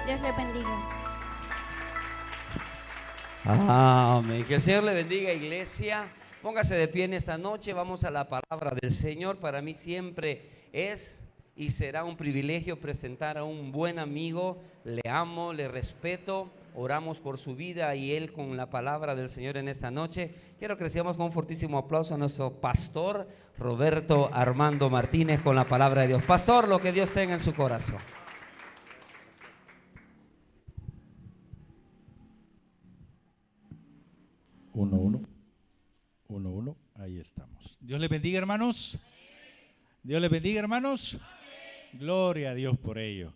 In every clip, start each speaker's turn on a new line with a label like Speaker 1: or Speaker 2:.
Speaker 1: Dios les bendiga.
Speaker 2: Amén. Que el Señor le bendiga, iglesia. Póngase de pie en esta noche. Vamos a la palabra del Señor. Para mí siempre es y será un privilegio presentar a un buen amigo. Le amo, le respeto. Oramos por su vida y él con la palabra del Señor en esta noche. Quiero que recibamos con un fortísimo aplauso a nuestro pastor Roberto Armando Martínez con la palabra de Dios. Pastor, lo que Dios tenga en su corazón.
Speaker 3: Uno. Ahí estamos. Dios les bendiga, hermanos. Dios les bendiga, hermanos. Gloria a Dios por ello.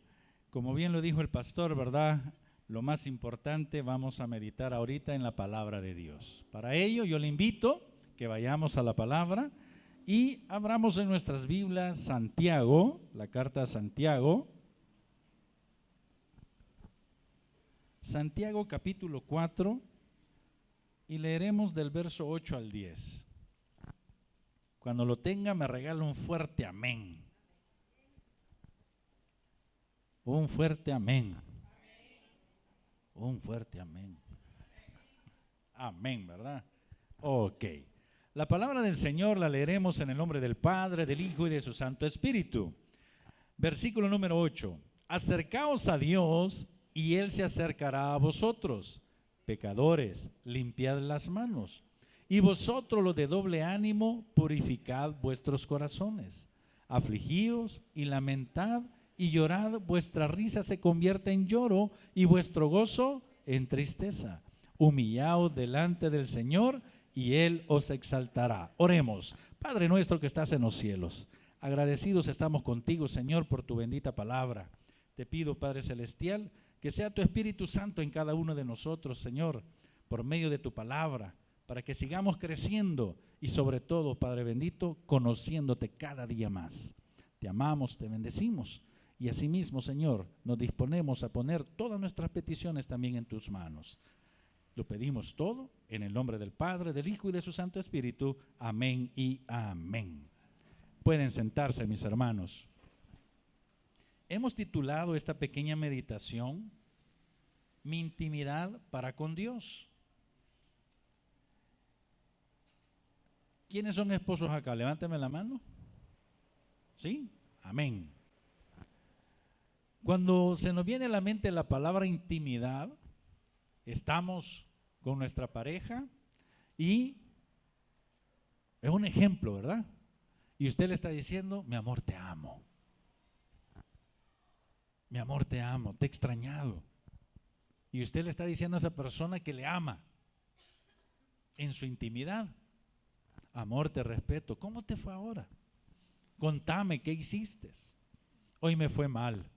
Speaker 3: Como bien lo dijo el pastor, ¿verdad? Lo más importante, vamos a meditar ahorita en la palabra de Dios. Para ello, yo le invito que vayamos a la palabra y abramos en nuestras Biblias Santiago, la carta a Santiago. Santiago capítulo 4. Y leeremos del verso 8 al 10. Cuando lo tenga me regala un fuerte amén. Un fuerte amén. Un fuerte amén. Amén, ¿verdad? Ok. La palabra del Señor la leeremos en el nombre del Padre, del Hijo y de su Santo Espíritu. Versículo número 8. Acercaos a Dios y Él se acercará a vosotros. Pecadores, limpiad las manos, y vosotros los de doble ánimo, purificad vuestros corazones. Afligíos y lamentad y llorad, vuestra risa se convierte en lloro y vuestro gozo en tristeza. Humillaos delante del Señor y Él os exaltará. Oremos. Padre nuestro que estás en los cielos, agradecidos estamos contigo, Señor, por tu bendita palabra. Te pido, Padre celestial, que sea tu Espíritu Santo en cada uno de nosotros, Señor, por medio de tu palabra, para que sigamos creciendo y sobre todo, Padre bendito, conociéndote cada día más. Te amamos, te bendecimos y asimismo, Señor, nos disponemos a poner todas nuestras peticiones también en tus manos. Lo pedimos todo en el nombre del Padre, del Hijo y de su Santo Espíritu. Amén y amén. Pueden sentarse, mis hermanos. Hemos titulado esta pequeña meditación, Mi intimidad para con Dios. ¿Quiénes son esposos acá? Levántame la mano. ¿Sí? Amén. Cuando se nos viene a la mente la palabra intimidad, estamos con nuestra pareja y es un ejemplo, ¿verdad? Y usted le está diciendo, mi amor, te amo. Mi amor, te amo, te he extrañado. Y usted le está diciendo a esa persona que le ama en su intimidad. Amor, te respeto. ¿Cómo te fue ahora? Contame, ¿qué hiciste? Hoy me fue mal.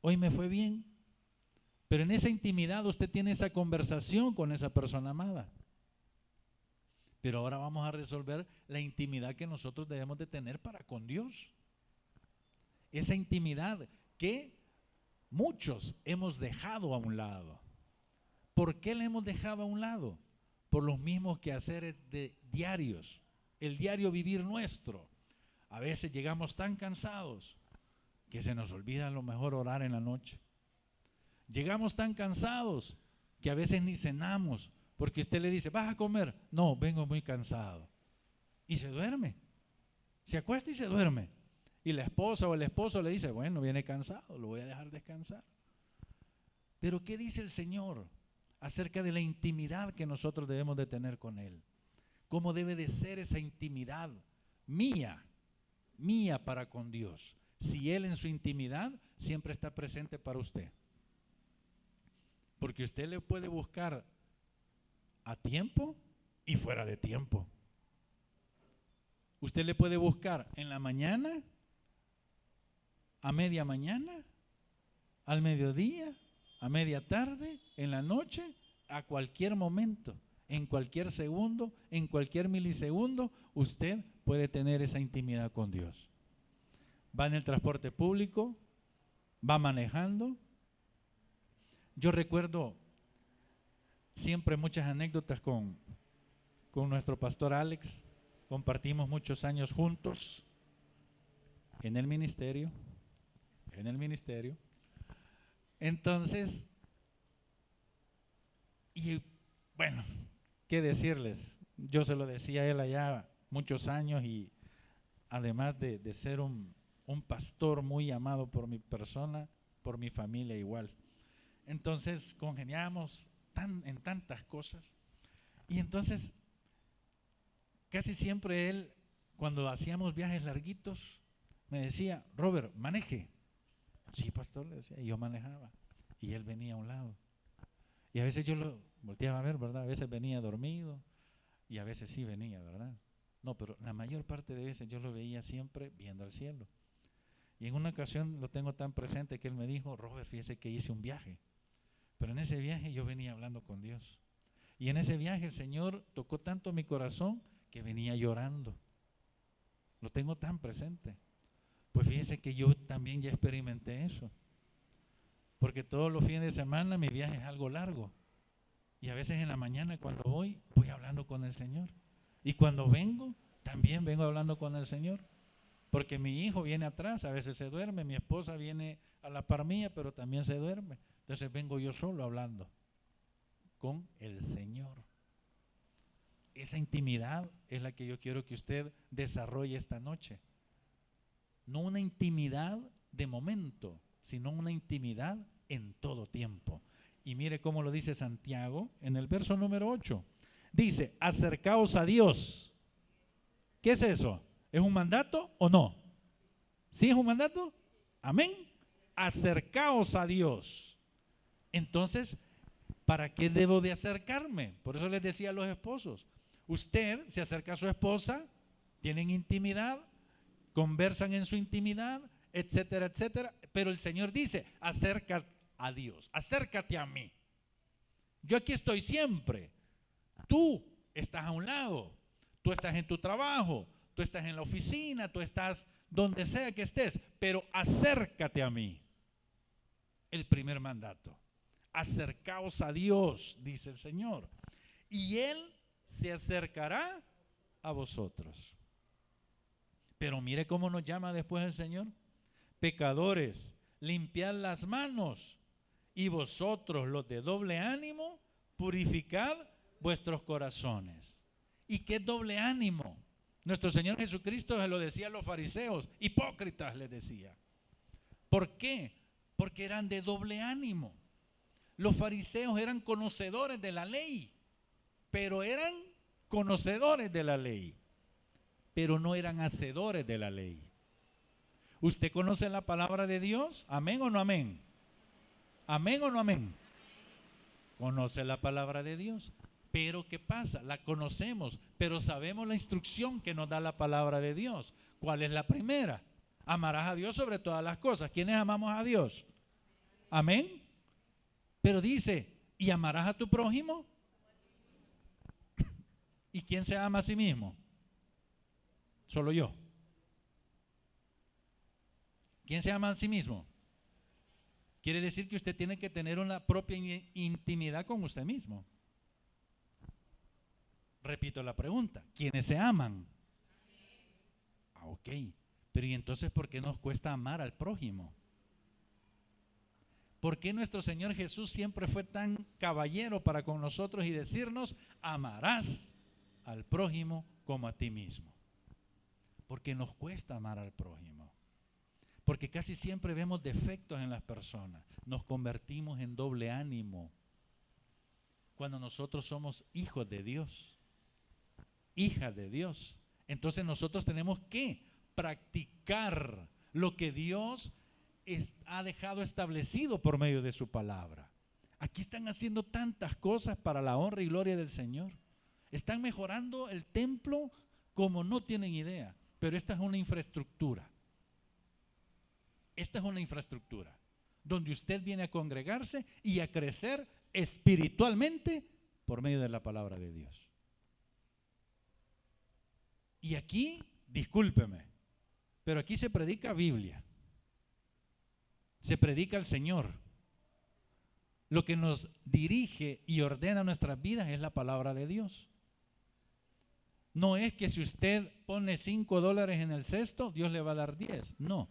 Speaker 3: Hoy me fue bien. Pero en esa intimidad usted tiene esa conversación con esa persona amada. Pero ahora vamos a resolver la intimidad que nosotros debemos de tener para con Dios. Esa intimidad que muchos hemos dejado a un lado. ¿Por qué la hemos dejado a un lado? Por los mismos quehaceres diarios, el diario vivir nuestro. A veces llegamos tan cansados que se nos olvida a lo mejor orar en la noche. Llegamos tan cansados que a veces ni cenamos porque usted le dice, ¿vas a comer? No, vengo muy cansado. Y se duerme, se acuesta y se duerme. Y la esposa o el esposo le dice, bueno, viene cansado, lo voy a dejar descansar. Pero ¿qué dice el Señor acerca de la intimidad que nosotros debemos de tener con Él? ¿Cómo debe de ser esa intimidad mía para con Dios? Si Él en su intimidad siempre está presente para usted. Porque usted le puede buscar a tiempo y fuera de tiempo. Usted le puede buscar en la mañana, a media mañana, al mediodía, a media tarde, en la noche, a cualquier momento, en cualquier segundo, en cualquier milisegundo, usted puede tener esa intimidad con Dios. Va en el transporte público, va manejando. Yo recuerdo siempre muchas anécdotas con nuestro pastor Alex. Compartimos muchos años juntos en el ministerio. Entonces, y bueno, ¿qué decirles? Yo se lo decía a él allá muchos años y además de ser un pastor muy amado por mi persona, por mi familia igual. Entonces congeniamos en tantas cosas y entonces casi siempre él, cuando hacíamos viajes larguitos, me decía, Robert, maneje. Sí, pastor, le decía, y yo manejaba y él venía a un lado. Y a veces yo lo volteaba a ver, ¿verdad? A veces venía dormido y a veces sí venía, ¿verdad? No, pero la mayor parte de veces yo lo veía siempre viendo al cielo. Y en una ocasión lo tengo tan presente que él me dijo, Robert, fíjese que hice un viaje. Pero en ese viaje yo venía hablando con Dios. Y en ese viaje el Señor tocó tanto mi corazón que venía llorando. Lo tengo tan presente. Pues fíjese que yo también ya experimenté eso. Porque todos los fines de semana mi viaje es algo largo. Y a veces en la mañana cuando voy hablando con el Señor. Y cuando vengo, también vengo hablando con el Señor. Porque mi hijo viene atrás, a veces se duerme, mi esposa viene a la par mía, pero también se duerme. Entonces vengo yo solo hablando con el Señor. Esa intimidad es la que yo quiero que usted desarrolle esta noche. No una intimidad de momento, sino una intimidad en todo tiempo. Y mire cómo lo dice Santiago en el verso número 8. Dice, acercaos a Dios. ¿Qué es eso? ¿Es un mandato o no? ¿Sí es un mandato? Amén. Acercaos a Dios. Entonces, ¿para qué debo de acercarme? Por eso les decía a los esposos, usted se acerca a su esposa, tienen intimidad, conversan en su intimidad, etcétera, etcétera, pero el Señor dice, acércate a Dios, acércate a mí. Yo aquí estoy siempre. Tú estás a un lado, tú estás en tu trabajo, tú estás en la oficina, tú estás donde sea que estés, pero acércate a mí. El primer mandato. Acercaos a Dios, dice el Señor, y Él se acercará a vosotros. Pero mire cómo nos llama después el Señor. Pecadores, limpiad las manos, y vosotros los de doble ánimo, purificad vuestros corazones. ¿Y qué doble ánimo? Nuestro Señor Jesucristo se lo decía a los fariseos, hipócritas les decía. ¿Por qué? Porque eran de doble ánimo. Los fariseos eran conocedores de la ley, pero eran conocedores de la ley, pero no eran hacedores de la ley. ¿Usted conoce la palabra de Dios? ¿Amén o no amén? ¿Amén o no amén? Conoce la palabra de Dios. Pero ¿qué pasa? La conocemos, pero sabemos la instrucción que nos da la palabra de Dios. ¿Cuál es la primera? Amarás a Dios sobre todas las cosas. ¿Quiénes amamos a Dios? Amén. Pero dice, ¿y amarás a tu prójimo? ¿Y quién se ama a sí mismo? Solo yo. ¿Quién se ama a sí mismo? Quiere decir que usted tiene que tener una propia intimidad con usted mismo. Repito la pregunta, ¿quiénes se aman? Ok, pero ¿y entonces por qué nos cuesta amar al prójimo? ¿Por qué nuestro Señor Jesús siempre fue tan caballero para con nosotros y decirnos, amarás al prójimo como a ti mismo? Porque nos cuesta amar al prójimo. Porque casi siempre vemos defectos en las personas. Nos convertimos en doble ánimo cuando nosotros somos hijos de Dios, hijas de Dios. Entonces nosotros tenemos que practicar lo que Dios ha dejado establecido por medio de su palabra. Aquí están haciendo tantas cosas para la honra y gloria del Señor. Están mejorando el templo como no tienen idea. Pero esta es una infraestructura. Esta es una infraestructura donde usted viene a congregarse y a crecer espiritualmente por medio de la palabra de Dios. Y aquí, discúlpeme, pero aquí se predica Biblia. Se predica el Señor. Lo que nos dirige y ordena nuestras vidas es la palabra de Dios. No es que si usted pone $5 en el cesto, Dios le va a dar 10. No.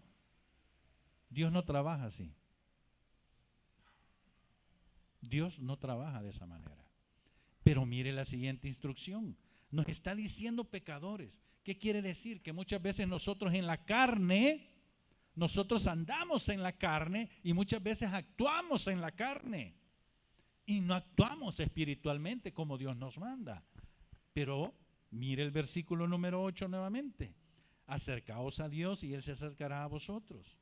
Speaker 3: Dios no trabaja así. Dios no trabaja de esa manera. Pero mire la siguiente instrucción. Nos está diciendo pecadores. ¿Qué quiere decir? Que muchas veces nosotros en la carne, nosotros andamos en la carne y muchas veces actuamos en la carne. Y no actuamos espiritualmente como Dios nos manda. Pero mire el versículo número 8 nuevamente. Acercaos a Dios y Él se acercará a vosotros.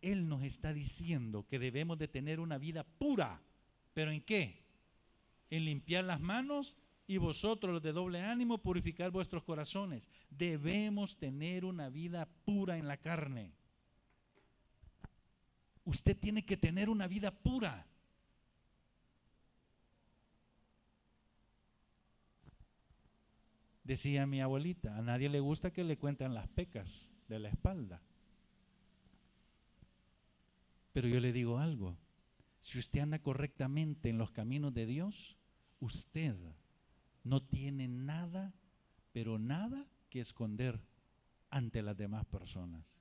Speaker 3: Él nos está diciendo que debemos de tener una vida pura. ¿Pero en qué? En limpiar las manos y vosotros los de doble ánimo purificar vuestros corazones. Debemos tener una vida pura en la carne. Usted tiene que tener una vida pura. Decía mi abuelita, a nadie le gusta que le cuenten las pecas de la espalda. Pero yo le digo algo, si usted anda correctamente en los caminos de Dios, usted no tiene nada, pero nada que esconder ante las demás personas.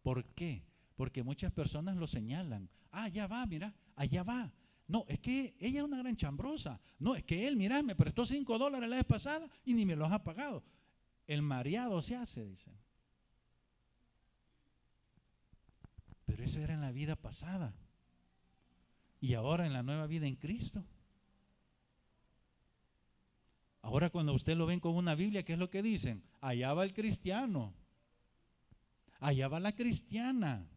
Speaker 3: ¿Por qué? Porque muchas personas lo señalan. Ah, allá va, mira, allá va. No, es que ella es una gran chambrosa. No, es que él, mira, me prestó $5 la vez pasada y ni me los ha pagado. El mareado se hace, dicen. Pero eso era en la vida pasada. Y ahora en la nueva vida en Cristo. Ahora cuando usted lo ven con una Biblia, ¿qué es lo que dicen? Allá va el cristiano. Allá va la cristiana.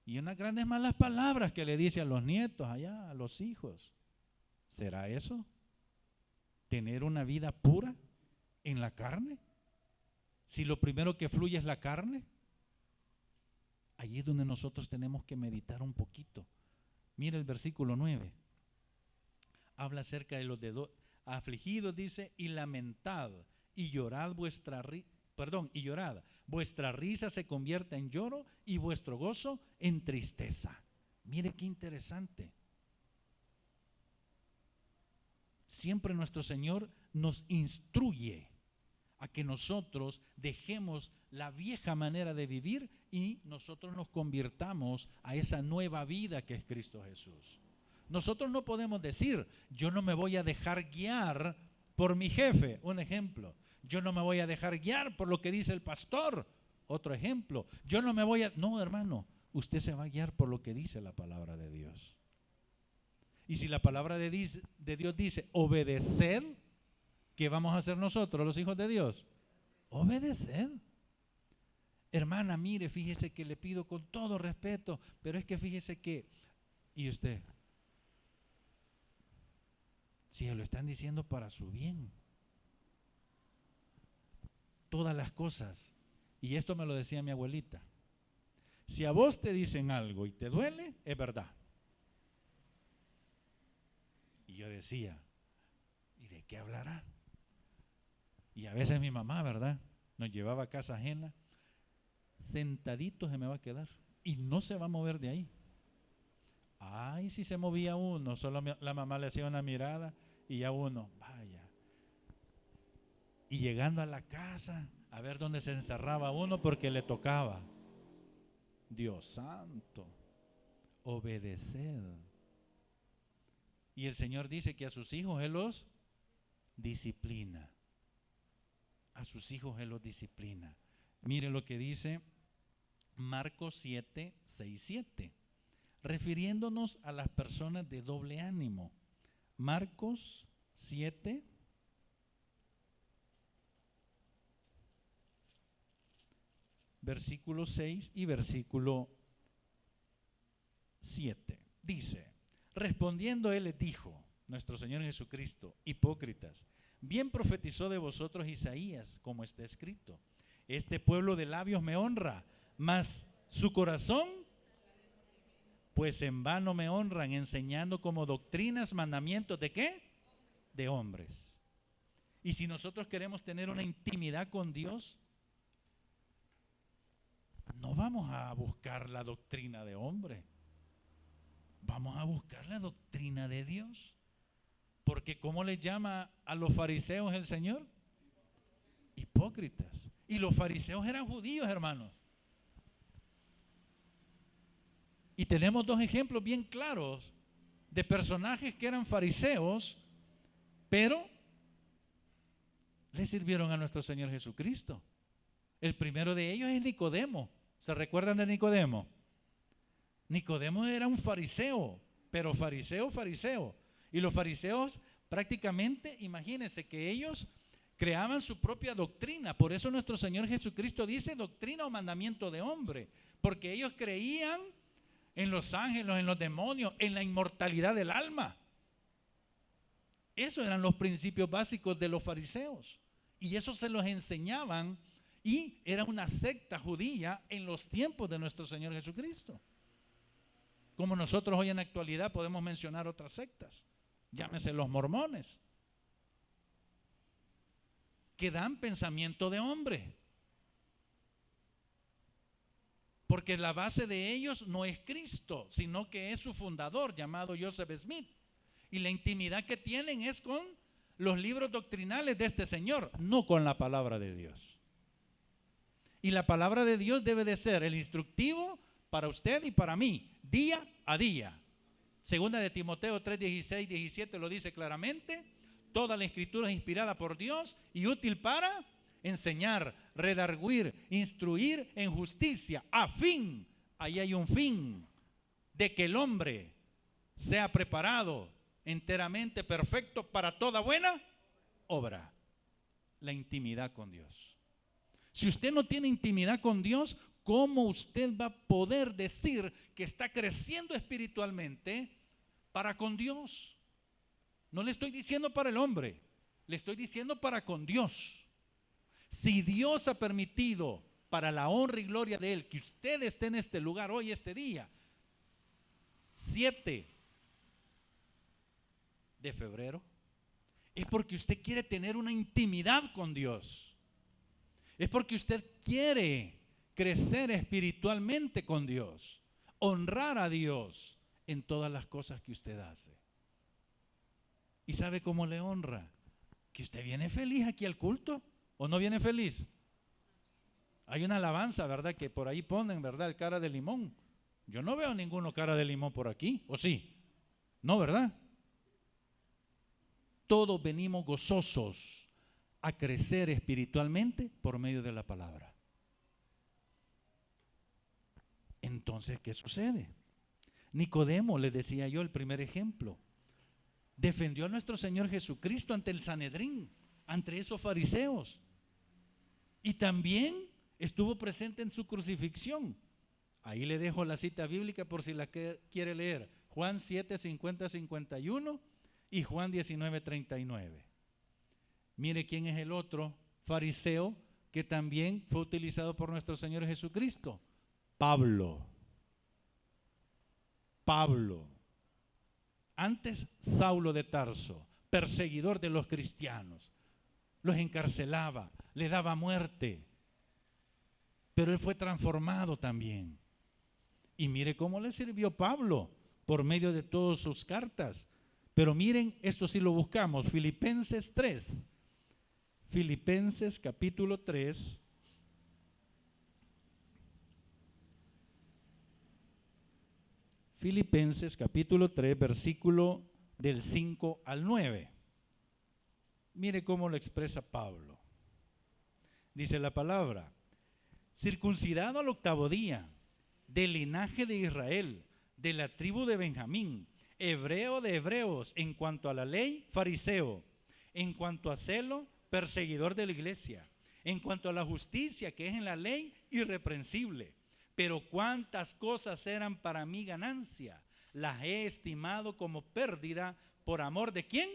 Speaker 3: Y unas grandes malas palabras que le dice a los nietos, allá, a los hijos. ¿Será eso? ¿Tener una vida pura en la carne? Si lo primero que fluye es la carne. Allí es donde nosotros tenemos que meditar un poquito. Mira el versículo 9. Habla acerca de los afligidos, dice, y lamentad, y llorad y llorad. Vuestra risa se convierta en lloro y vuestro gozo en tristeza. Mire qué interesante. Siempre nuestro Señor nos instruye a que nosotros dejemos la vieja manera de vivir y nosotros nos convirtamos a esa nueva vida que es Cristo Jesús. Nosotros no podemos decir, yo no me voy a dejar guiar por mi jefe, un ejemplo. Yo no me voy a dejar guiar por lo que dice el pastor, otro ejemplo. Yo no me voy a... No, hermano, usted se va a guiar por lo que dice la palabra de Dios. Y si la palabra de Dios dice obedecer, ¿qué vamos a hacer nosotros, los hijos de Dios? Obedecer. Hermana, mire, fíjese que le pido con todo respeto, pero es que fíjese que... ¿Y usted? Si lo están diciendo para su bien. Todas las cosas, y esto me lo decía mi abuelita, si a vos te dicen algo y te duele, es verdad. Y yo decía, ¿y de qué hablará? Y a veces mi mamá, ¿verdad?, nos llevaba a casa ajena, sentadito se me va a quedar y no se va a mover de ahí. Ay, si se movía uno, solo la mamá le hacía una mirada y ya uno, vaya. Y llegando a la casa, a ver dónde se encerraba uno porque le tocaba. Dios santo, obedeced. Y el Señor dice que a sus hijos Él los disciplina. A sus hijos Él los disciplina. Mire lo que dice Marcos 7, 6, 7. Refiriéndonos a las personas de doble ánimo. Marcos 7, versículo 6 y versículo 7. Dice, respondiendo Él les dijo, nuestro Señor Jesucristo, hipócritas, bien profetizó de vosotros Isaías, como está escrito, este pueblo de labios me honra, mas su corazón, pues en vano me honran, enseñando como doctrinas, mandamientos, ¿de qué? De hombres. Y si nosotros queremos tener una intimidad con Dios, no vamos a buscar la doctrina de hombre, vamos a buscar la doctrina de Dios. Porque ¿cómo le llama a los fariseos el Señor? Hipócritas. Y los fariseos eran judíos, hermanos. Y tenemos dos ejemplos bien claros de personajes que eran fariseos, pero le sirvieron a nuestro Señor Jesucristo. El primero de ellos es Nicodemo. ¿Se recuerdan de Nicodemo? Nicodemo era un fariseo, pero fariseo. Y los fariseos prácticamente, imagínense que ellos creaban su propia doctrina. Por eso nuestro Señor Jesucristo dice doctrina o mandamiento de hombre, porque ellos creían en los ángeles, en los demonios, en la inmortalidad del alma. Esos eran los principios básicos de los fariseos, y eso se los enseñaban, y era una secta judía en los tiempos de nuestro Señor Jesucristo. Como nosotros hoy en la actualidad podemos mencionar otras sectas, llámese los mormones, que dan pensamiento de hombre, porque la base de ellos no es Cristo, sino que es su fundador, llamado Joseph Smith, y la intimidad que tienen es con los libros doctrinales de este señor, no con la palabra de Dios. Y la palabra de Dios debe de ser el instructivo para usted y para mí, día a día. Segunda de Timoteo 3, 16, 17 lo dice claramente: toda la escritura es inspirada por Dios y útil para enseñar, redarguir, instruir en justicia, a fin, ahí hay un fin, de que el hombre sea preparado, enteramente perfecto para toda buena obra. La intimidad con Dios. Si usted no tiene intimidad con Dios, ¿cómo usted va a poder decir que está creciendo espiritualmente para con Dios? No le estoy diciendo para el hombre, le estoy diciendo para con Dios. Si Dios ha permitido, para la honra y gloria de Él, que usted esté en este lugar hoy, este día, 7 de febrero, es porque usted quiere tener una intimidad con Dios. Es porque usted quiere crecer espiritualmente con Dios, honrar a Dios en todas las cosas que usted hace. ¿Y sabe cómo le honra? Que usted viene feliz aquí al culto, ¿o no viene feliz? Hay una alabanza, ¿verdad?, que por ahí ponen, ¿verdad?, el cara de limón. Yo no veo ninguno cara de limón por aquí, ¿o sí? No, ¿verdad? Todos venimos gozosos a crecer espiritualmente por medio de la palabra. Entonces, ¿qué sucede? Nicodemo, le decía yo, el primer ejemplo, defendió a nuestro Señor Jesucristo ante el Sanedrín, ante esos fariseos, y también estuvo presente en su crucifixión. Ahí le dejo la cita bíblica por si la quiere leer: Juan 7, 50, 51 y Juan 19, 39. Mire quién es el otro fariseo que también fue utilizado por nuestro Señor Jesucristo: Pablo. Antes Saulo de Tarso, perseguidor de los cristianos, los encarcelaba, le daba muerte, pero él fue transformado también. Y mire cómo le sirvió Pablo por medio de todas sus cartas. Pero miren, esto sí lo buscamos, Filipenses 3. Filipenses capítulo 3. Filipenses capítulo 3, versículo del 5 al 9. Mire cómo lo expresa Pablo. Dice la palabra: circuncidado al 8º día, del linaje de Israel, de la tribu de Benjamín, hebreo de hebreos, en cuanto a la ley, fariseo, en cuanto a celo, perseguidor de la iglesia, en cuanto a la justicia que es en la ley, irreprensible. Pero cuántas cosas eran para mí ganancia, las he estimado como pérdida por amor ¿de quién?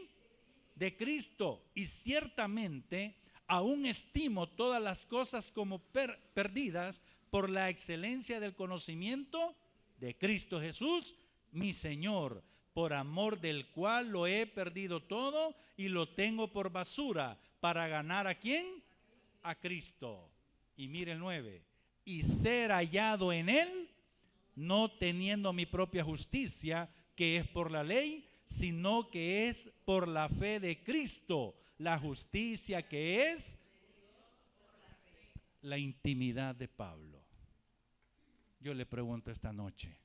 Speaker 3: De Cristo. Y ciertamente aún estimo todas las cosas como perdidas por la excelencia del conocimiento de Cristo Jesús, mi Señor, por amor del cual lo he perdido todo y lo tengo por basura para ganar ¿a quién? A Cristo. Y mire el 9: y ser hallado en Él, no teniendo mi propia justicia, que es por la ley, sino que es por la fe de Cristo, la justicia que es la intimidad de Pablo. Yo le pregunto esta noche,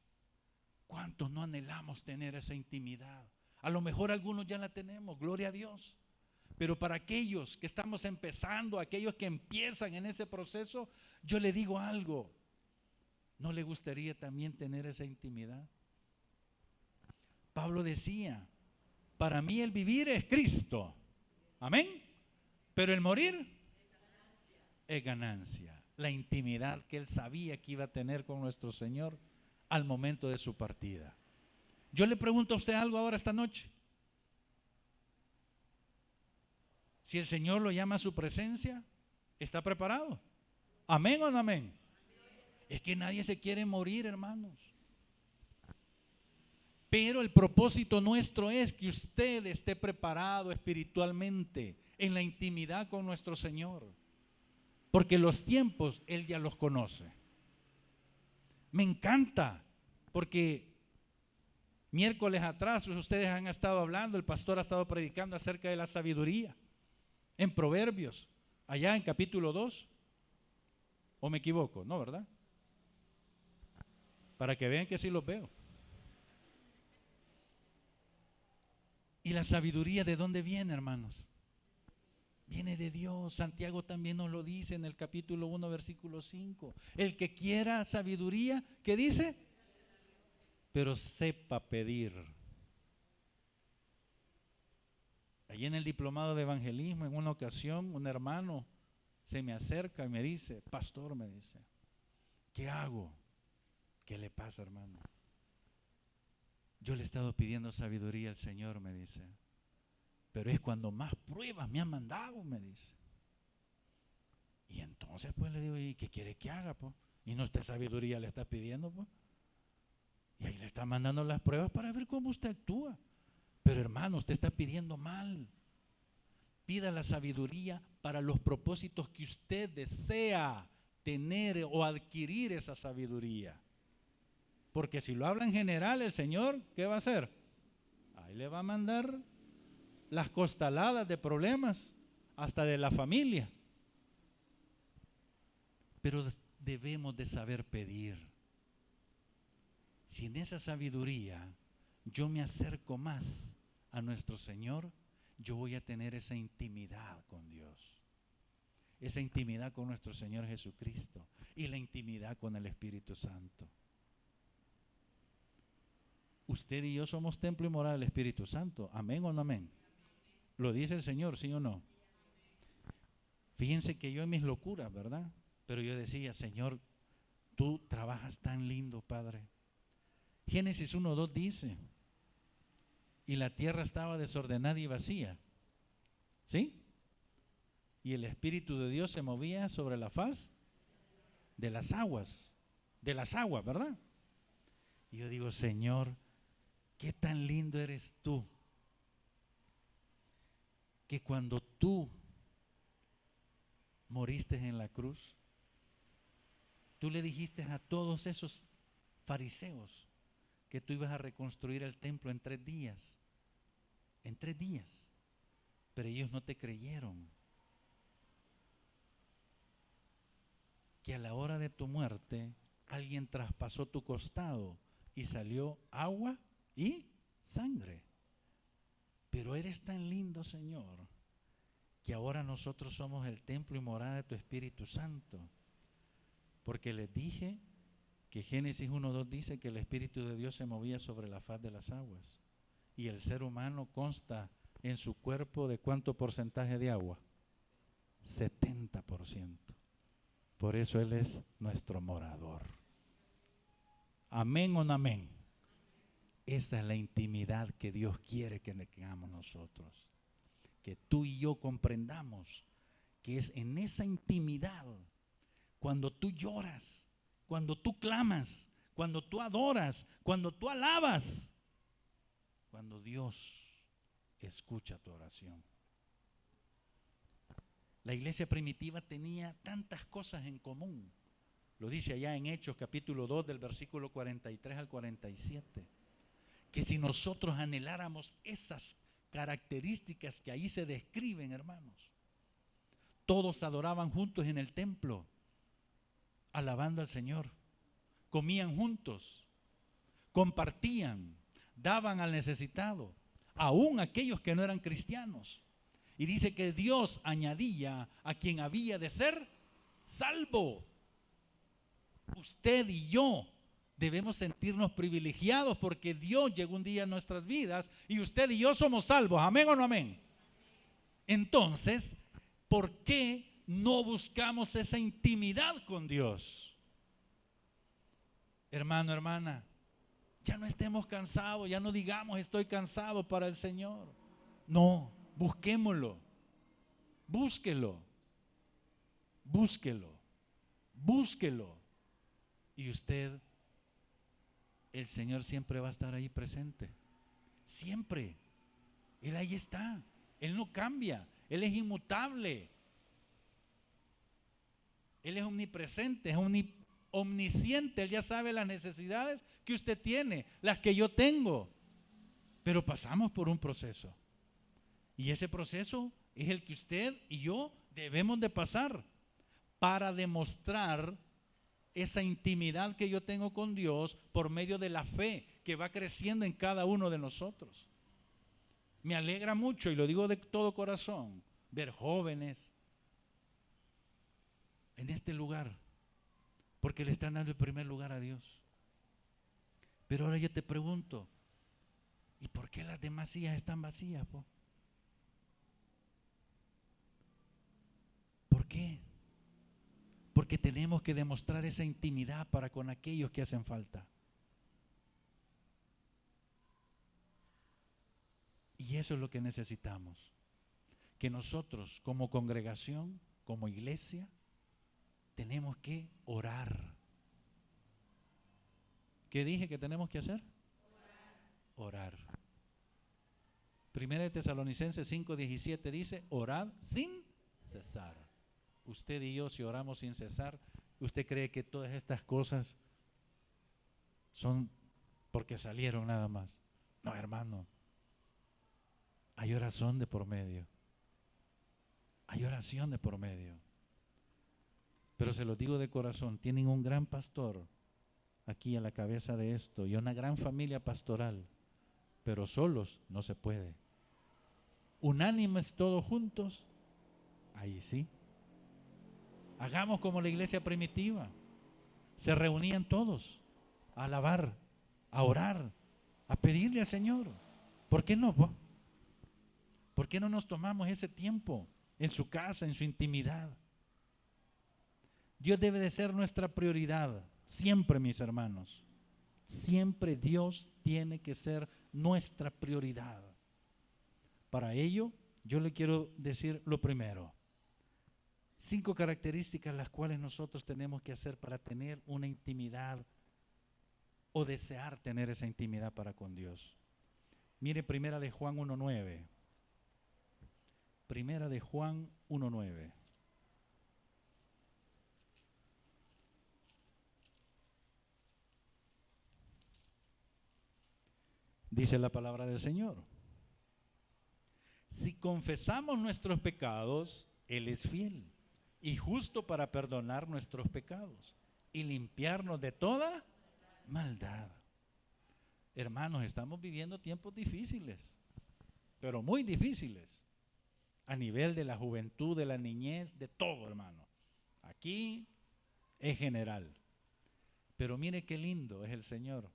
Speaker 3: ¿Cuántos no anhelamos tener esa intimidad? A lo mejor algunos ya la tenemos, gloria a Dios. Pero para aquellos que estamos empezando, aquellos que empiezan en ese proceso, yo le digo algo. ¿No le gustaría también tener esa intimidad? Pablo decía, para mí el vivir es Cristo. Amén. Pero el morir es ganancia. La intimidad que él sabía que iba a tener con nuestro Señor al momento de su partida. Yo le pregunto a usted algo ahora esta noche. Si el Señor lo llama a su presencia, ¿está preparado? ¿Amén o no amén? Es que nadie se quiere morir, hermanos. Pero el propósito nuestro es que usted esté preparado espiritualmente en la intimidad con nuestro Señor. Porque los tiempos Él ya los conoce. Me encanta, porque miércoles atrás ustedes han estado hablando, el pastor ha estado predicando acerca de la sabiduría en Proverbios, allá en capítulo 2. ¿O me equivoco? No, ¿verdad? Para que vean que sí los veo. ¿Y la sabiduría de dónde viene, hermanos? Viene de Dios. Santiago también nos lo dice en el capítulo 1, versículo 5. El que quiera sabiduría, ¿qué dice? Pero sepa pedir. Allí en el diplomado de evangelismo, en una ocasión, un hermano se me acerca y me dice, pastor, me dice, ¿qué hago? ¿Qué le pasa, hermano? Yo le he estado pidiendo sabiduría al Señor, me dice, pero es cuando más pruebas me han mandado, me dice. Y entonces pues le digo, ¿y qué quiere que haga, pues? Y no, usted sabiduría le está pidiendo, pues. Y ahí le está mandando las pruebas para ver cómo usted actúa. Pero hermano, usted está pidiendo mal. Pida la sabiduría para los propósitos que usted desea tener o adquirir esa sabiduría. Porque si lo habla en general, el Señor, ¿qué va a hacer? Ahí le va a mandar las costaladas de problemas, hasta de la familia. Pero debemos de saber pedir. Si en esa sabiduría yo me acerco más a nuestro Señor, yo voy a tener esa intimidad con Dios, esa intimidad con nuestro Señor Jesucristo y la intimidad con el Espíritu Santo. Usted y yo somos templo y morada del Espíritu Santo. ¿Amén o no amén? ¿Lo dice el Señor, sí o no? Fíjense que yo en mis locuras, ¿verdad? Pero yo decía, Señor, tú trabajas tan lindo, Padre. Génesis 1:2 dice, y la tierra estaba desordenada y vacía, ¿sí? Y el Espíritu de Dios se movía sobre la faz de las aguas, ¿verdad? Y yo digo, Señor, qué tan lindo eres tú, que cuando tú moriste en la cruz, tú le dijiste a todos esos fariseos que tú ibas a reconstruir el templo en 3 días. En 3 días. Pero ellos no te creyeron. Que a la hora de tu muerte alguien traspasó tu costado y salió agua y sangre. Pero eres tan lindo, Señor, que ahora nosotros somos el templo y morada de tu Espíritu Santo. Porque les dije que Génesis 1:2 dice que el Espíritu de Dios se movía sobre la faz de las aguas. Y el ser humano consta en su cuerpo de ¿cuánto porcentaje de agua? 70%. Por eso Él es nuestro morador. ¿Amén o no amén? Esa es la intimidad que Dios quiere que tengamos nosotros. Que tú y yo comprendamos que es en esa intimidad, cuando tú lloras, cuando tú clamas, cuando tú adoras, cuando tú alabas, cuando Dios escucha tu oración. La iglesia primitiva tenía tantas cosas en común. Lo dice allá en Hechos capítulo 2 del versículo 43 al 47. Que si nosotros anheláramos esas características que ahí se describen, hermanos. Todos adoraban juntos en el templo, alabando al Señor. Comían juntos, compartían, daban al necesitado, aún aquellos que no eran cristianos. Y dice que Dios añadía a quien había de ser salvo. Usted y yo debemos sentirnos privilegiados porque Dios llegó un día a nuestras vidas y usted y yo somos salvos. ¿Amén o no amén? Entonces, ¿por qué no buscamos esa intimidad con Dios? Hermano, hermana, ya no estemos cansados, ya no digamos estoy cansado para el Señor. No, busquémoslo, búsquelo, búsquelo, búsquelo. Y usted, el Señor siempre va a estar ahí presente, siempre. Él ahí está, Él no cambia, Él es inmutable, Él es omnipresente, es omnisciente. Él ya sabe las necesidades que usted tiene, las que yo tengo. Pero pasamos por un proceso. Y ese proceso es el que usted y yo debemos de pasar para demostrar esa intimidad que yo tengo con Dios por medio de la fe que va creciendo en cada uno de nosotros. Me alegra mucho, y lo digo de todo corazón, ver jóvenes en este lugar, porque le están dando el primer lugar a Dios. Pero ahora yo te pregunto, ¿y por qué las demás sillas están vacías, po? ¿Por qué? Porque tenemos que demostrar esa intimidad para con aquellos que hacen falta. Y eso es lo que necesitamos. Que nosotros como congregación, como iglesia, tenemos que orar. ¿Qué dije que tenemos que hacer? Orar. Primera de Tesalonicenses 5:17 dice, orad sin cesar. Usted y yo, si oramos sin cesar, ¿usted cree que todas estas cosas son porque salieron nada más? No, hermano. Hay oración de por medio. Hay oración de por medio. Pero se los digo de corazón, tienen un gran pastor aquí a la cabeza de esto y una gran familia pastoral, pero solos no se puede. Unánimes todos juntos, ahí sí. Hagamos como la iglesia primitiva. Se reunían todos a alabar, a orar, a pedirle al Señor. ¿Por qué no? ¿Por qué no nos tomamos ese tiempo en su casa, en su intimidad? Dios debe de ser nuestra prioridad, siempre, mis hermanos. Siempre Dios tiene que ser nuestra prioridad. Para ello, yo le quiero decir lo primero. 5 características las cuales nosotros tenemos que hacer para tener una intimidad o desear tener esa intimidad para con Dios. Mire, primera de Juan 1:9. Primera de Juan 1:9. Dice la palabra del Señor. Si confesamos nuestros pecados, Él es fiel y justo para perdonar nuestros pecados y limpiarnos de toda maldad. Hermanos, estamos viviendo tiempos difíciles, pero muy difíciles, a nivel de la juventud, de la niñez, de todo, hermano. Aquí es general. Pero mire qué lindo es el Señor.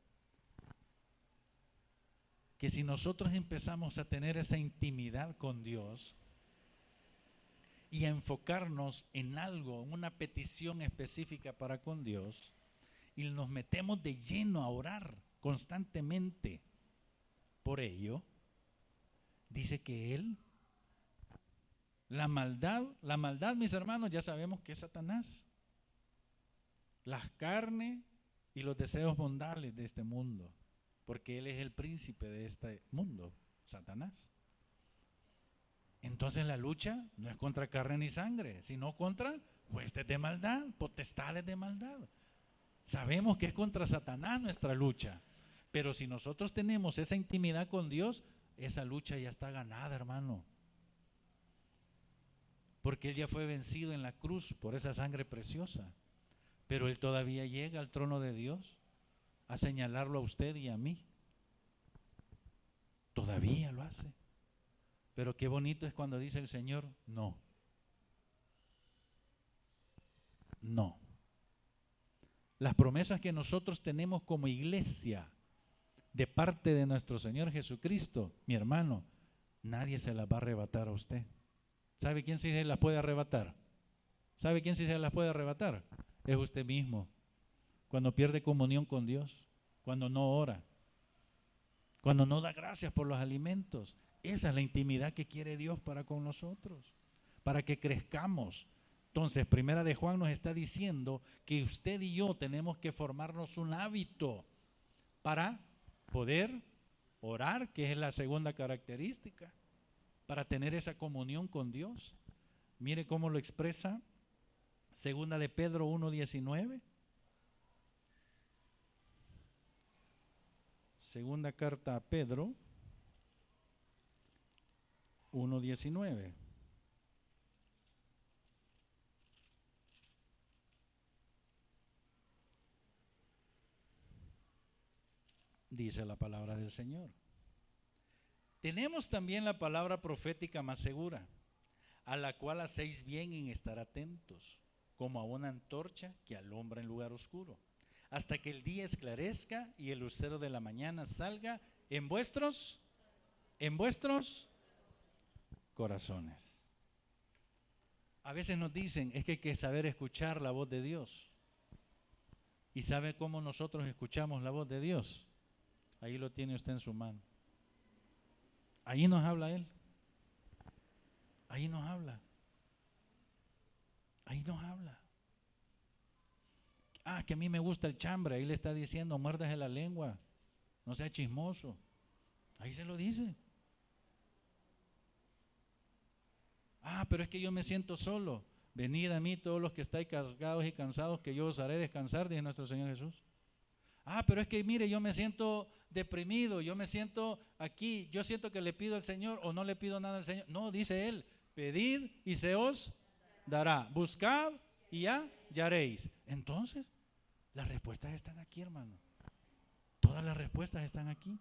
Speaker 3: Que si nosotros empezamos a tener esa intimidad con Dios y a enfocarnos en algo, en una petición específica para con Dios, y nos metemos de lleno a orar constantemente por ello, dice que Él, la maldad, mis hermanos, ya sabemos que es Satanás. Las carnes y los deseos mundanos de este mundo. Porque Él es el príncipe de este mundo, Satanás. Entonces la lucha no es contra carne ni sangre, sino contra huestes de maldad, potestades de maldad. Sabemos que es contra Satanás nuestra lucha, pero si nosotros tenemos esa intimidad con Dios, esa lucha ya está ganada, hermano. Porque Él ya fue vencido en la cruz por esa sangre preciosa, pero Él todavía llega al trono de Dios a señalarlo a usted y a mí. Todavía lo hace. Pero qué bonito es cuando dice el Señor, no. No. Las promesas que nosotros tenemos como iglesia de parte de nuestro Señor Jesucristo, mi hermano, nadie se las va a arrebatar a usted. ¿Sabe quién sí se las puede arrebatar? ¿Sabe quién sí se las puede arrebatar? Es usted mismo. Cuando pierde comunión con Dios, cuando no ora, cuando no da gracias por los alimentos. Esa es la intimidad que quiere Dios para con nosotros, para que crezcamos. Entonces, Primera de Juan nos está diciendo que usted y yo tenemos que formarnos un hábito para poder orar, que es la segunda característica, para tener esa comunión con Dios. Mire cómo lo expresa Segunda de Pedro 1:19. Segunda carta a Pedro 1:19. Dice la palabra del Señor. Tenemos también la palabra profética más segura, a la cual hacéis bien en estar atentos, como a una antorcha que alumbra en lugar oscuro, hasta que el día esclarezca y el lucero de la mañana salga en vuestros corazones. A veces nos dicen, es que hay que saber escuchar la voz de Dios. ¿Y sabe cómo nosotros escuchamos la voz de Dios? Ahí lo tiene usted en su mano. Ahí nos habla Él. Ahí nos habla. Ahí nos habla. Ah, que a mí me gusta el chambre. Ahí le está diciendo, muérdase la lengua. No sea chismoso. Ahí se lo dice. Ah, pero es que yo me siento solo. Venid a mí todos los que estáis cargados y cansados, que yo os haré descansar, dice nuestro Señor Jesús. Ah, pero es que mire, yo me siento deprimido, yo me siento aquí, yo siento que le pido al Señor o no le pido nada al Señor. No, dice Él, pedid y se os dará, buscad y hallaréis. Entonces, las respuestas están aquí, hermano. Todas las respuestas están aquí.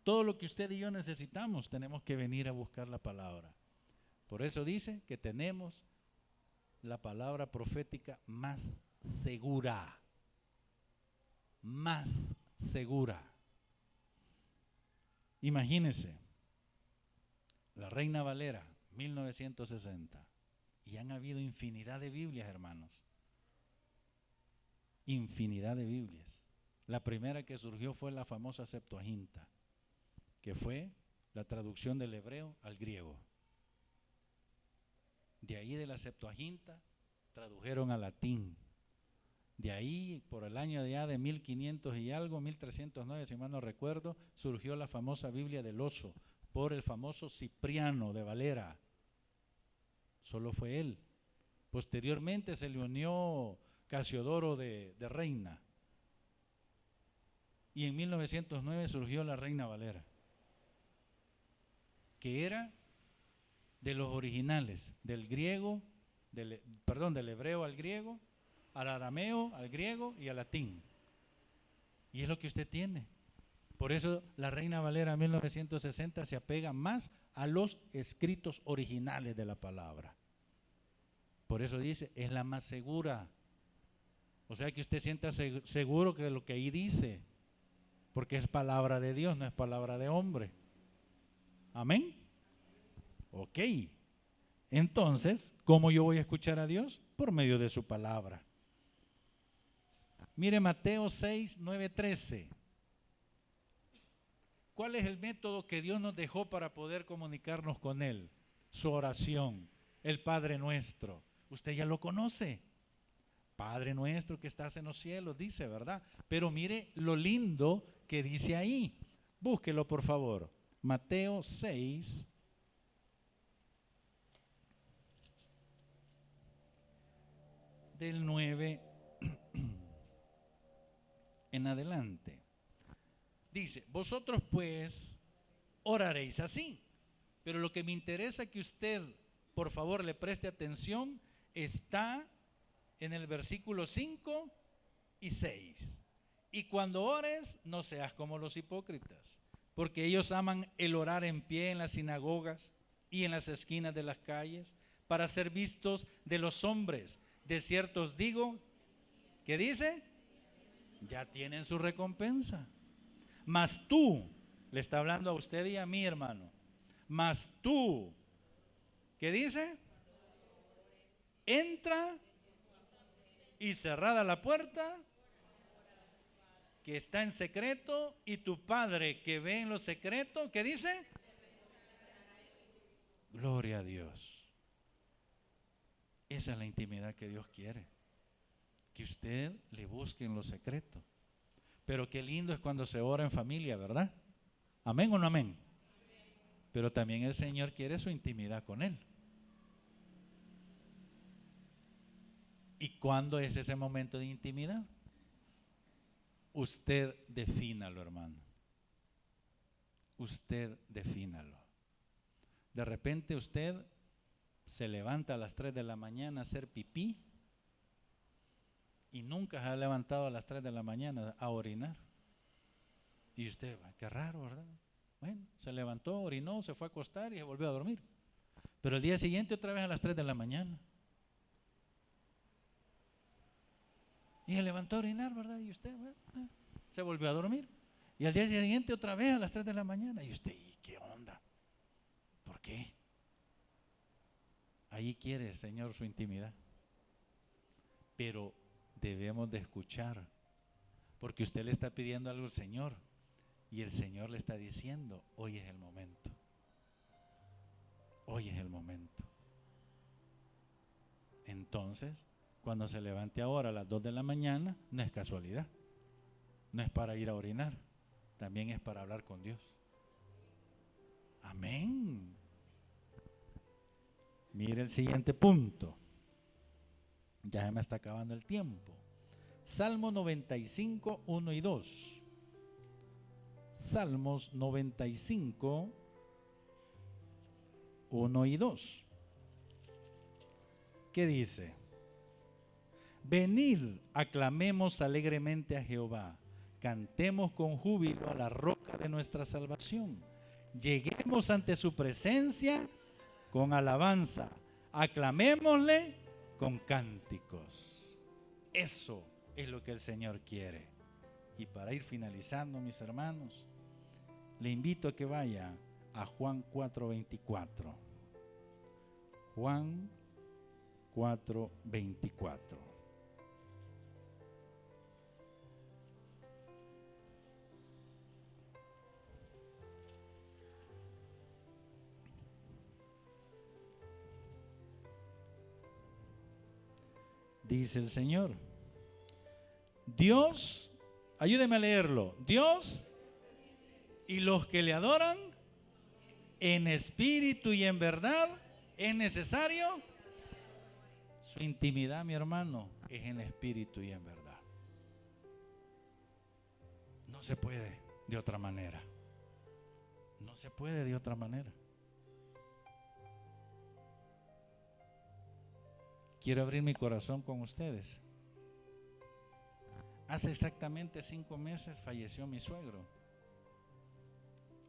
Speaker 3: Todo lo que usted y yo necesitamos, tenemos que venir a buscar la palabra. Por eso dice que tenemos la palabra profética más segura. Más segura. Imagínense, la Reina Valera, 1960, y han habido infinidad de Biblias, hermanos. Infinidad de Biblias. La primera que surgió fue la famosa Septuaginta, que fue la traducción del hebreo al griego. De ahí de la Septuaginta tradujeron al latín. De ahí, por el año ya de 1500 y algo, 1309, si mal no recuerdo, surgió la famosa Biblia del Oso, por el famoso Cipriano de Valera. Solo fue él. Posteriormente se le unió Casiodoro de Reina. Y en 1909 surgió la Reina Valera, que era de los originales, del griego, del hebreo al griego, al arameo, al griego y al latín. Y es lo que usted tiene. Por eso la Reina Valera 1960 se apega más a los escritos originales de la palabra. Por eso dice, es la más segura. O sea que usted sienta seguro de lo que ahí dice, porque es palabra de Dios, no es palabra de hombre. Amén. Ok. Entonces, ¿cómo yo voy a escuchar a Dios? Por medio de su palabra. Mire Mateo 6, 9, 13. ¿Cuál es el método que Dios nos dejó para poder comunicarnos con Él? Su oración, el Padre Nuestro. Usted ya lo conoce. Padre Nuestro que estás en los cielos, dice, ¿verdad? Pero mire lo lindo que dice ahí. Búsquelo, por favor. Mateo 6, del 9 en adelante. Dice, vosotros pues oraréis así. Pero lo que me interesa que usted, por favor, le preste atención, está en el versículo 5 y 6. Y cuando ores, no seas como los hipócritas, porque ellos aman el orar en pie en las sinagogas y en las esquinas de las calles para ser vistos de los hombres. De cierto os digo, ¿qué dice? Ya tienen su recompensa. Mas tú, le está hablando a usted y a mí, hermano, mas tú, ¿qué dice? Entra y cerrada la puerta que está en secreto, y tu Padre que ve en lo secreto, ¿qué dice? Gloria a Dios. Esa es la intimidad que Dios quiere, que usted le busque en lo secreto. Pero qué lindo es cuando se ora en familia, ¿verdad? ¿Amén o no amén? Pero también el Señor quiere su intimidad con Él. ¿Y cuándo es ese momento de intimidad? Usted defínalo, hermano. Usted defínalo. De repente usted se levanta a las 3 de la mañana a hacer pipí y nunca se ha levantado a las 3 de la mañana a orinar. Y usted, qué raro, ¿verdad? Bueno, se levantó, orinó, se fue a acostar y se volvió a dormir. Pero el día siguiente otra vez a las 3 de la mañana. Y se levantó a orinar, ¿verdad? Y usted se volvió a dormir. Y al día siguiente otra vez a las 3 de la mañana. Y usted, ¿y qué onda? ¿Por qué? Ahí quiere el Señor su intimidad. Pero debemos de escuchar, porque usted le está pidiendo algo al Señor y el Señor le está diciendo, hoy es el momento. Hoy es el momento. Entonces, cuando se levante ahora a las 2 de la mañana, no es casualidad. No es para ir a orinar, también es para hablar con Dios. Amén. Mire el siguiente punto. Ya se me está acabando el tiempo. Salmo 95, 1 y 2. Salmos 95, 1 y 2. ¿Qué dice? Venid, aclamemos alegremente a Jehová, cantemos con júbilo a la roca de nuestra salvación. Lleguemos ante su presencia con alabanza, aclamémosle con cánticos. Eso es lo que el Señor quiere. Y para ir finalizando, mis hermanos, le invito a que vaya a Juan 4:24. Juan 4:24. Dice el Señor, Dios, ayúdeme a leerlo, Dios y los que le adoran en espíritu y en verdad es necesario. Su intimidad, mi hermano, es en espíritu y en verdad. No se puede de otra manera. No se puede de otra manera. Quiero abrir mi corazón con ustedes. Hace exactamente 5 meses falleció mi suegro.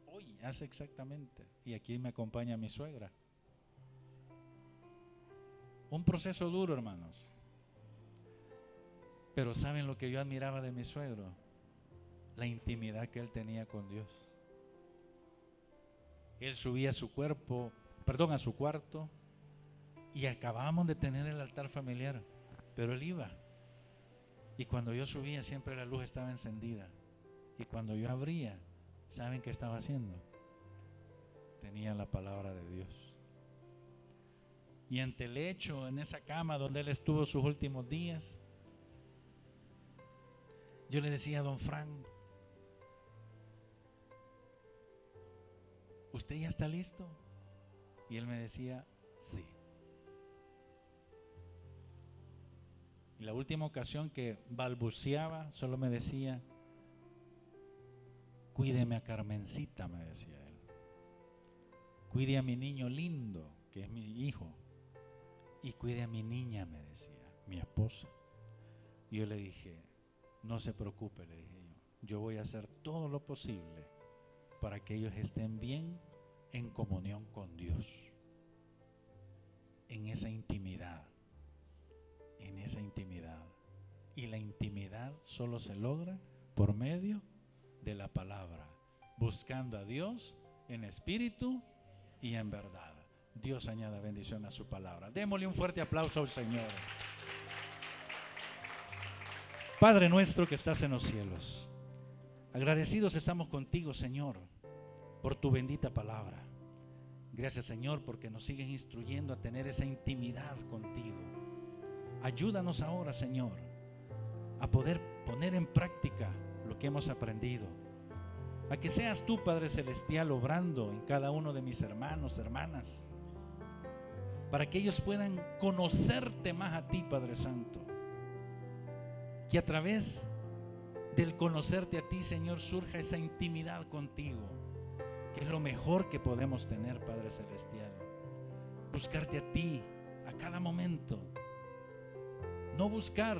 Speaker 3: Hoy, hace exactamente. Y aquí me acompaña mi suegra. Un proceso duro, hermanos. Pero ¿saben lo que yo admiraba de mi suegro? La intimidad que él tenía con Dios. Él subía a su cuarto, y acabábamos de tener el altar familiar, pero él iba. Y cuando yo subía, siempre la luz estaba encendida. Y cuando yo abría, ¿saben qué estaba haciendo? Tenía la palabra de Dios. Y ante el lecho, en esa cama donde él estuvo sus últimos días, yo le decía a don Frank, ¿usted ya está listo? Y él me decía, sí. Y la última ocasión que balbuceaba, solo me decía, cuídeme a Carmencita, me decía él. Cuide a mi niño lindo, que es mi hijo. Y cuide a mi niña, me decía, mi esposa. Y yo le dije, No se preocupe, le dije yo voy a hacer todo lo posible para que ellos estén bien en comunión con Dios, en esa intimidad, y la intimidad solo se logra por medio de la palabra, buscando a Dios en espíritu y en verdad. Dios añada bendición a su palabra. Démosle un fuerte aplauso al Señor. Padre nuestro que estás en los cielos, agradecidos estamos contigo, Señor, por tu bendita palabra. Gracias, Señor, porque nos sigues instruyendo a tener esa intimidad contigo. Ayúdanos ahora, Señor, a poder poner en práctica lo que hemos aprendido. A que seas tú, Padre Celestial, obrando en cada uno de mis hermanos, hermanas, para que ellos puedan conocerte más a ti, Padre Santo. Que a través del conocerte a ti, Señor, surja esa intimidad contigo, que es lo mejor que podemos tener, Padre Celestial. Buscarte a ti a cada momento. No buscar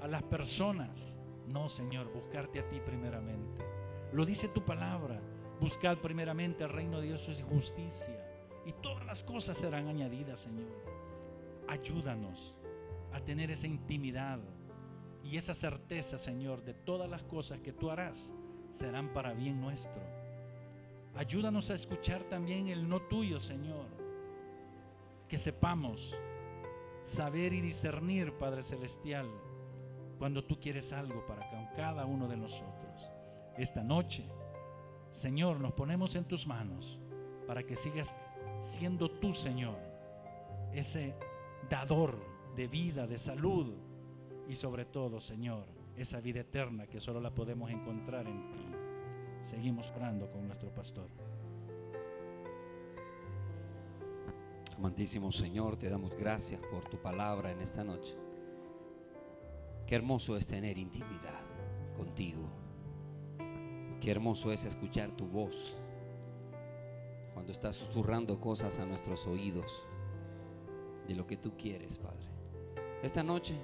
Speaker 3: a las personas, no, Señor, buscarte a ti primeramente. Lo dice tu palabra: buscad primeramente el reino de Dios y su justicia, y todas las cosas serán añadidas, Señor. Ayúdanos a tener esa intimidad y esa certeza, Señor, de todas las cosas que tú harás serán para bien nuestro. Ayúdanos a escuchar también el no tuyo, Señor. Que sepamos saber y discernir, Padre Celestial, cuando tú quieres algo para cada uno de nosotros. Esta noche, Señor, nos ponemos en tus manos para que sigas siendo tú, Señor, ese dador de vida, de salud y sobre todo, Señor, esa vida eterna que solo la podemos encontrar en ti. Seguimos orando con nuestro pastor.
Speaker 2: Amantísimo Señor, te damos gracias por tu palabra en esta noche. Qué hermoso es tener intimidad contigo. Qué hermoso es escuchar tu voz cuando estás susurrando cosas a nuestros oídos de lo que tú quieres, Padre. Esta noche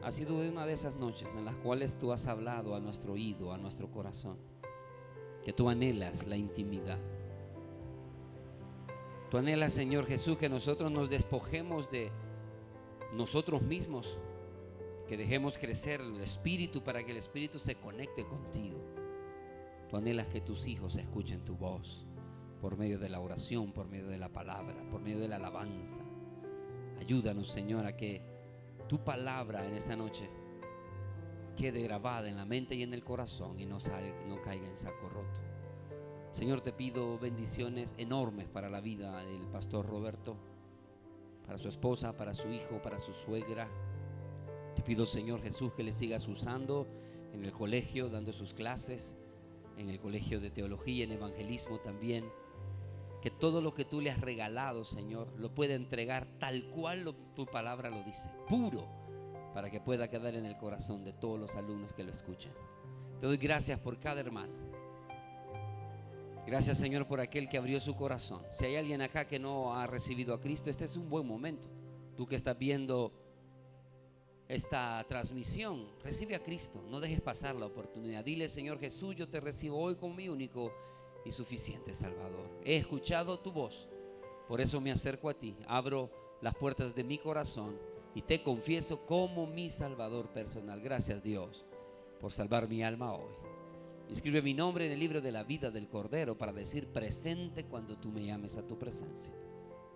Speaker 2: ha sido una de esas noches en las cuales tú has hablado a nuestro oído, a nuestro corazón, que tú anhelas la intimidad. Tú anhelas, Señor Jesús, que nosotros nos despojemos de nosotros mismos, que dejemos crecer el Espíritu para que el Espíritu se conecte contigo. Tú anhelas que tus hijos escuchen tu voz por medio de la oración, por medio de la palabra, por medio de la alabanza. Ayúdanos, Señor, a que tu palabra en esta noche quede grabada en la mente y en el corazón y no caiga en saco roto. Señor, te pido bendiciones enormes para la vida del pastor Roberto, para su esposa, para su hijo, para su suegra. Te pido, Señor Jesús, que le sigas usando en el colegio, dando sus clases, en el colegio de teología, en evangelismo también. Que todo lo que tú le has regalado, Señor, lo pueda entregar tal cual tu palabra lo dice, puro, para que pueda quedar en el corazón de todos los alumnos que lo escuchan. Te doy gracias por cada hermano. Gracias, Señor, por aquel que abrió su corazón. Si hay alguien acá que no ha recibido a Cristo, este es un buen momento. Tú que estás viendo esta transmisión, recibe a Cristo. No dejes pasar la oportunidad. Dile: Señor Jesús, yo te recibo hoy como mi único y suficiente Salvador. He escuchado tu voz, por eso me acerco a ti. Abro las puertas de mi corazón y te confieso como mi Salvador personal. Gracias, Dios, por salvar mi alma hoy. Inscribe mi nombre en el libro de la vida del Cordero para decir presente cuando tú me llames a tu presencia.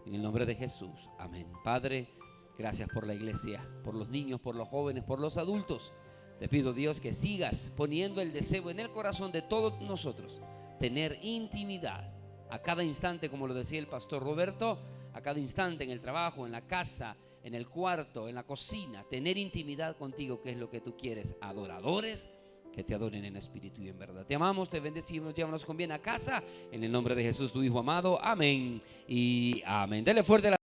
Speaker 2: En el nombre de Jesús, amén. Padre, gracias por la iglesia, por los niños, por los jóvenes, por los adultos. Te pido, Dios, que sigas poniendo el deseo en el corazón de todos nosotros, tener intimidad a cada instante, como lo decía el pastor Roberto, a cada instante en el trabajo, en la casa, en el cuarto, en la cocina, tener intimidad contigo, que es lo que tú quieres. Adoradores que te adoren en espíritu y en verdad. Te amamos, te bendecimos, llévanos con bien a casa, en el nombre de Jesús, tu Hijo amado. Amén y amén. Dele fuerte la